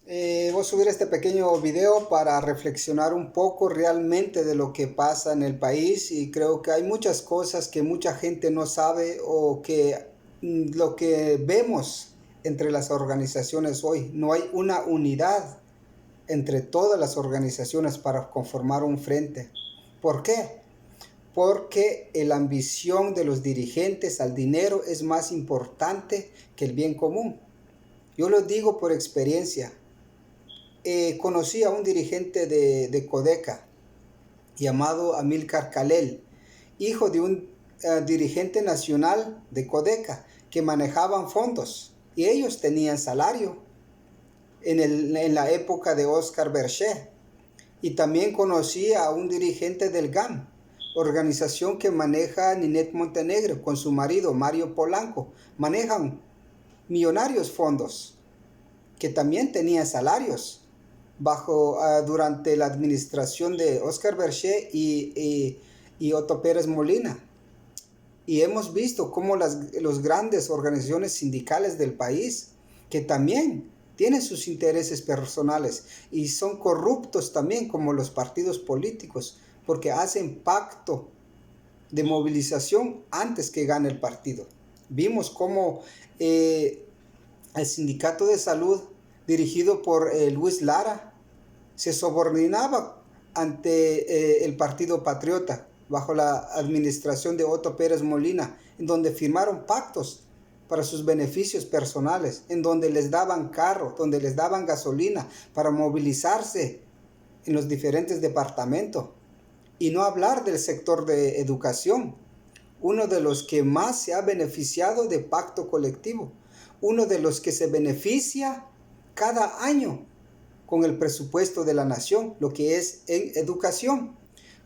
Voy a subir este pequeño video para reflexionar un poco realmente de lo que pasa en el país y creo que hay muchas cosas que mucha gente no sabe o que lo que vemos entre las organizaciones hoy. No hay una unidad entre todas las organizaciones para conformar un frente. ¿Por qué? Porque la ambición de los dirigentes al dinero es más importante que el bien común. Yo lo digo por experiencia. Conocí a un dirigente de Codeca llamado Amílcar Calel, hijo de un dirigente nacional de Codeca que manejaban fondos y ellos tenían salario en la época de Oscar Berger. Y también conocí a un dirigente del GAM, organización que maneja Ninette Montenegro con su marido Mario Polanco. Manejan millonarios fondos que también tenían salarios durante la administración de Oscar Berger y Otto Pérez Molina. Y hemos visto cómo las grandes organizaciones sindicales del país, que también tienen sus intereses personales y son corruptos también como los partidos políticos, porque hacen pacto de movilización antes que gane el partido. Vimos cómo el sindicato de salud dirigido por Luis Lara se subordinaba ante el Partido Patriota bajo la administración de Otto Pérez Molina, en donde firmaron pactos para sus beneficios personales, en donde les daban carro, donde les daban gasolina para movilizarse en los diferentes departamentos. Y no hablar del sector de educación, uno de los que más se ha beneficiado de pacto colectivo, uno de los que se beneficia cada año con el presupuesto de la nación, lo que es en educación,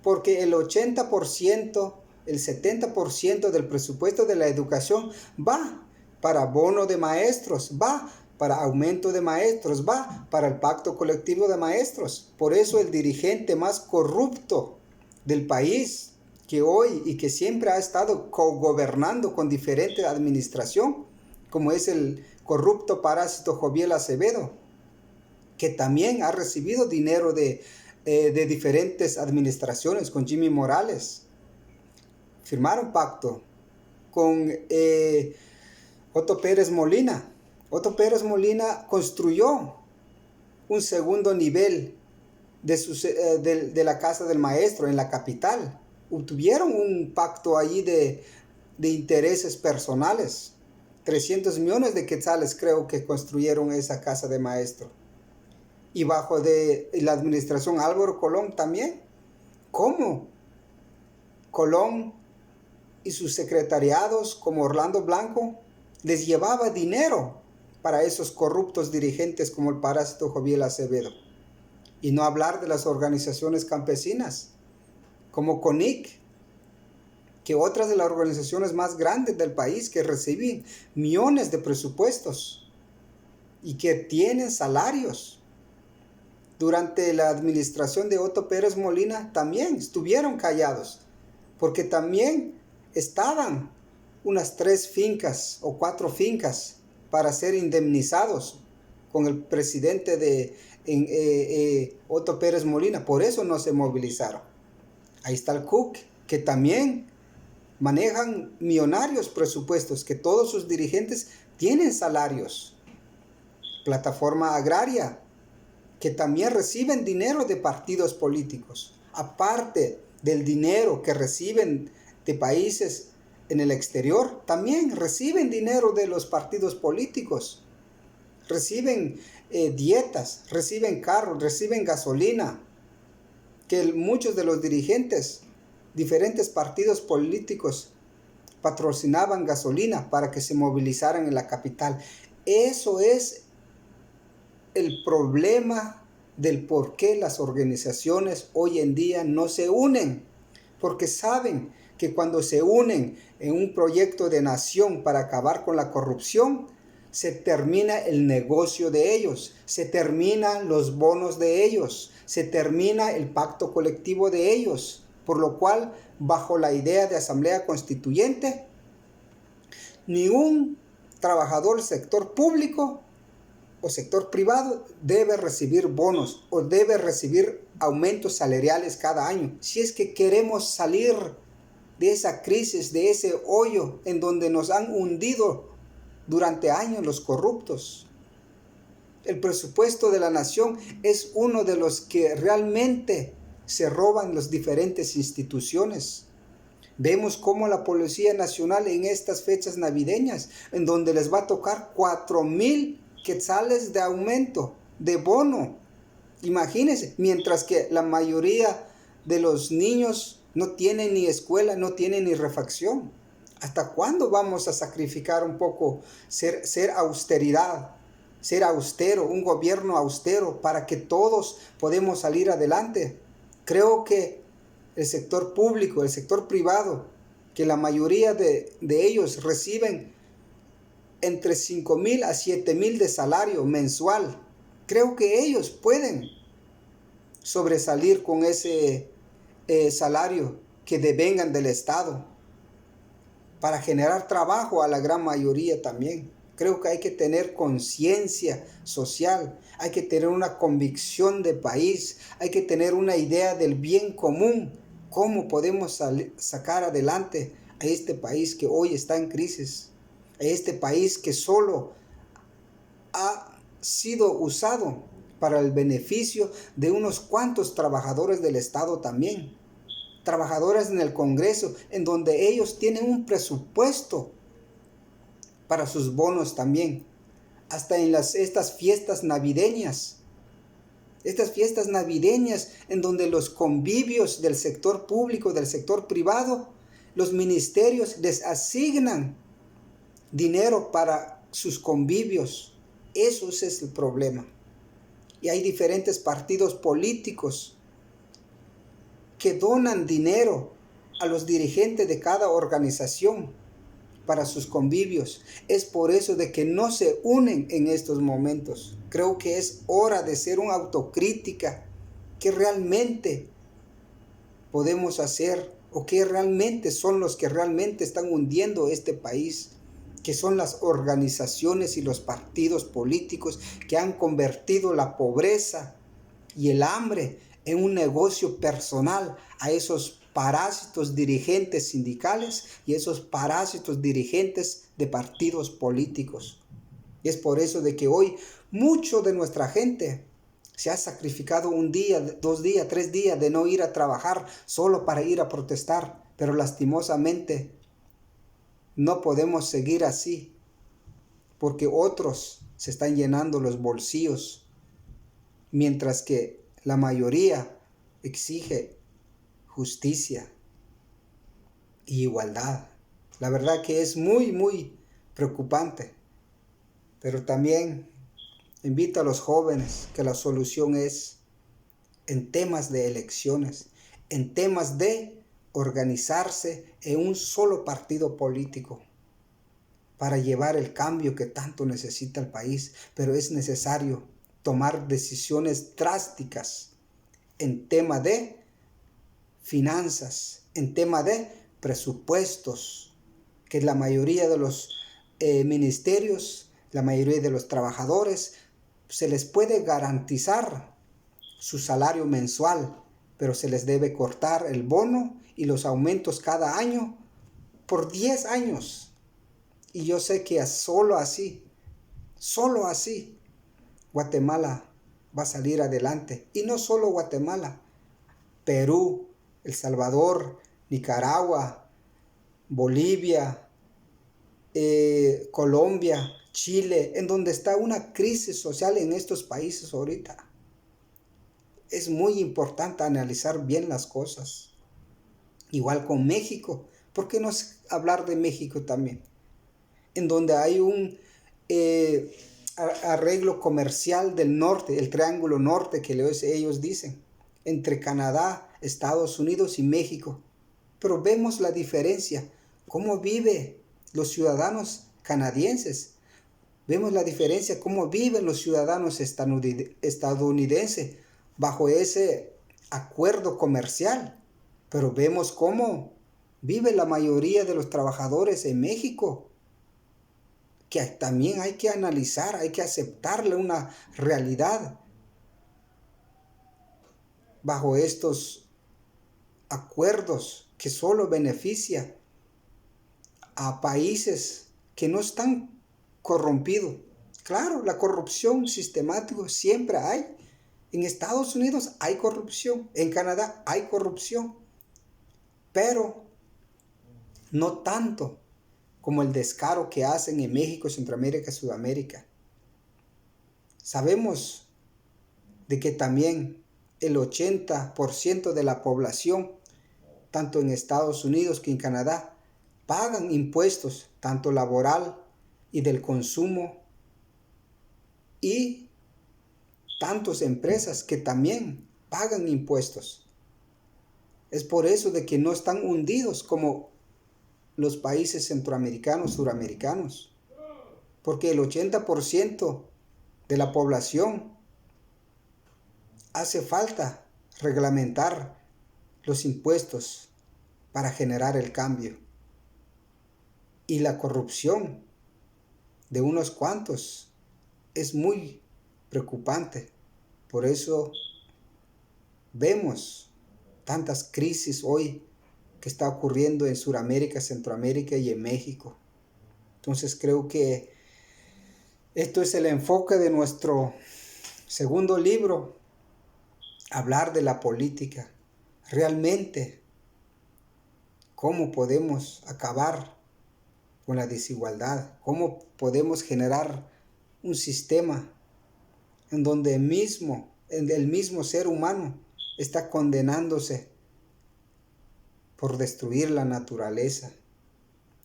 porque el 80%, el 70% del presupuesto de la educación va para bono de maestros, va para aumento de maestros, va para el pacto colectivo de maestros. Por eso el dirigente más corrupto del país, que hoy y que siempre ha estado cogobernando con diferente administración, como es el corrupto parásito Joviel Acevedo, que también ha recibido dinero de diferentes administraciones con Jimmy Morales. Firmaron pacto con Otto Pérez Molina. Otto Pérez Molina construyó un segundo nivel de la casa del maestro en la capital. Tuvieron un pacto allí de intereses personales. 300 millones de quetzales creo que construyeron esa casa de maestro. Y bajo de la administración Álvaro Colón también. ¿Cómo? Colón y sus secretariados como Orlando Blanco les llevaba dinero para esos corruptos dirigentes como el parásito Joviel Acevedo. Y no hablar de las organizaciones campesinas como CONIC, que otras de las organizaciones más grandes del país que reciben millones de presupuestos y que tienen salarios. Durante la administración de Otto Pérez Molina también estuvieron callados, porque también estaban unas 3 fincas o 4 fincas para ser indemnizados con el presidente de Otto Pérez Molina. Por eso no se movilizaron. Ahí está el Cook, que también manejan millonarios presupuestos, que todos sus dirigentes tienen salarios. Plataforma Agraria, que también reciben dinero de partidos políticos, aparte del dinero que reciben de países en el exterior, también reciben dinero de los partidos políticos, reciben dietas, reciben carros, reciben gasolina, que muchos de los dirigentes, diferentes partidos políticos, patrocinaban gasolina para que se movilizaran en la capital. Eso es el problema del por qué las organizaciones hoy en día no se unen, porque saben que cuando se unen en un proyecto de nación para acabar con la corrupción, se termina el negocio de ellos, se terminan los bonos de ellos, se termina el pacto colectivo de ellos, por lo cual, bajo la idea de asamblea constituyente, ni un trabajador del sector público o sector privado debe recibir bonos o debe recibir aumentos salariales cada año. Si es que queremos salir de esa crisis, de ese hoyo en donde nos han hundido durante años los corruptos. El presupuesto de la nación es uno de los que realmente se roban las diferentes instituciones. Vemos cómo la Policía Nacional en estas fechas navideñas, en donde les va a tocar 4,000 quetzales de aumento, de bono. Imagínense, mientras que la mayoría de los niños no tienen ni escuela, no tienen ni refacción. ¿Hasta cuándo vamos a sacrificar un poco, ser austeridad, ser austero, un gobierno austero para que todos podamos salir adelante? Creo que el sector público, el sector privado, que la mayoría de ellos reciben entre 5,000 a 7,000 de salario mensual. Creo que ellos pueden sobresalir con ese salario que devengan del Estado para generar trabajo a la gran mayoría también. Creo que hay que tener conciencia social, hay que tener una convicción de país, hay que tener una idea del bien común. ¿Cómo podemos sacar adelante a este país que hoy está en crisis? A este país que solo ha sido usado para el beneficio de unos cuantos trabajadores del Estado también. Trabajadores en el Congreso, en donde ellos tienen un presupuesto para sus bonos también. Hasta en estas fiestas navideñas. Estas fiestas navideñas en donde los convivios del sector público, del sector privado, los ministerios les asignan dinero para sus convivios. Eso es el problema. Y hay diferentes partidos políticos que donan dinero a los dirigentes de cada organización para sus convivios. Es por eso de que no se unen en estos momentos. Creo que es hora de hacer una autocrítica. ¿Qué realmente podemos hacer? ¿O qué realmente son los que realmente están hundiendo este país? Que son las organizaciones y los partidos políticos que han convertido la pobreza y el hambre en un negocio personal a esos parásitos dirigentes sindicales y esos parásitos dirigentes de partidos políticos. Y es por eso de que hoy mucho de nuestra gente se ha sacrificado un día, 2 días, 3 días de no ir a trabajar solo para ir a protestar. Pero lastimosamente no podemos seguir así porque otros se están llenando los bolsillos mientras que la mayoría exige justicia y igualdad. La verdad que es muy, muy preocupante. Pero también invito a los jóvenes que la solución es en temas de elecciones, en temas de organizarse en un solo partido político para llevar el cambio que tanto necesita el país. Pero es necesario tomar decisiones drásticas en tema de finanzas, en tema de presupuestos, que la mayoría de los ministerios, la mayoría de los trabajadores, se les puede garantizar su salario mensual, pero se les debe cortar el bono y los aumentos cada año por 10 años. Y yo sé que solo así, Guatemala va a salir adelante. Y no solo Guatemala, Perú, El Salvador, Nicaragua, Bolivia, Colombia, Chile, en donde está una crisis social en estos países ahorita. Es muy importante analizar bien las cosas. Igual con México. ¿Por qué no hablar de México también? En donde hay un arreglo comercial del norte, el Triángulo Norte que ellos dicen, entre Canadá, Estados Unidos y México. Pero vemos la diferencia, cómo viven los ciudadanos canadienses. Vemos la diferencia, cómo viven los ciudadanos estadounidenses bajo ese acuerdo comercial. Pero vemos cómo vive la mayoría de los trabajadores en México, que también hay que analizar, hay que aceptarle una realidad bajo estos acuerdos que solo beneficia a países que no están corrompidos. Claro, la corrupción sistemática siempre hay. En Estados Unidos hay corrupción, en Canadá hay corrupción, pero no tanto como el descaro que hacen en México, Centroamérica, Sudamérica. Sabemos de que también el 80% de la población, tanto en Estados Unidos que en Canadá, pagan impuestos, tanto laboral y del consumo, y tantas empresas que también pagan impuestos. Es por eso de que no están hundidos como los países centroamericanos, suramericanos, porque el 80% de la población hace falta reglamentar los impuestos para generar el cambio. Y la corrupción de unos cuantos es muy preocupante. Por eso vemos tantas crisis hoy que está ocurriendo en Sudamérica, Centroamérica y en México. Entonces creo que esto es el enfoque de nuestro segundo libro, hablar de la política. Realmente, ¿cómo podemos acabar con la desigualdad? ¿Cómo podemos generar un sistema en donde el mismo ser humano está condenándose por destruir la naturaleza?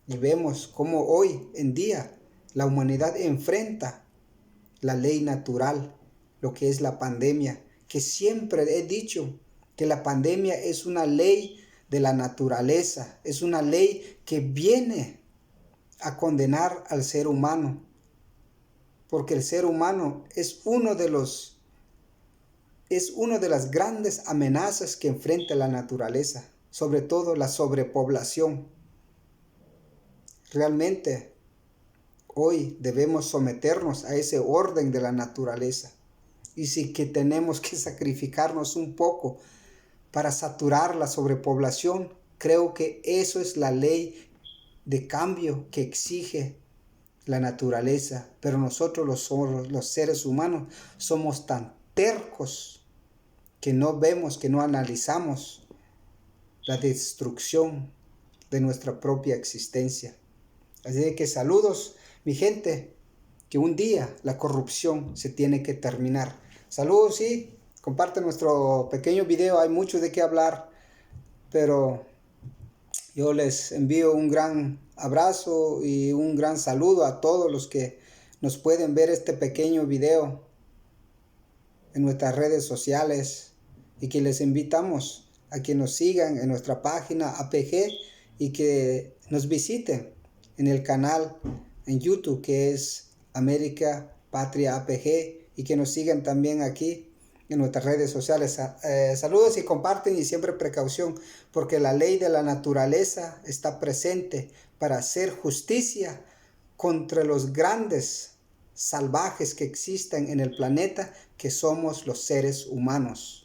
Y vemos cómo hoy en día la humanidad enfrenta la ley natural, lo que es la pandemia, que siempre he dicho que la pandemia es una ley de la naturaleza, es una ley que viene a condenar al ser humano, porque el ser humano es una de las grandes amenazas que enfrenta la naturaleza, sobre todo la sobrepoblación. Realmente, hoy debemos someternos a ese orden de la naturaleza. Y sí que tenemos que sacrificarnos un poco para saturar la sobrepoblación, creo que eso es la ley de cambio que exige la naturaleza. Pero nosotros los seres humanos somos tan tercos que no vemos, que no analizamos la destrucción de nuestra propia existencia. Así que saludos, mi gente, que un día la corrupción se tiene que terminar. Saludos y comparte nuestro pequeño video, hay mucho de qué hablar, pero yo les envío un gran abrazo y un gran saludo a todos los que nos pueden ver este pequeño video en nuestras redes sociales y que les invitamos a que nos sigan en nuestra página APG y que nos visiten en el canal en YouTube que es América Patria APG y que nos sigan también aquí en nuestras redes sociales. Saludos y comparten y siempre precaución porque la ley de la naturaleza está presente para hacer justicia contra los grandes salvajes que existen en el planeta que somos los seres humanos.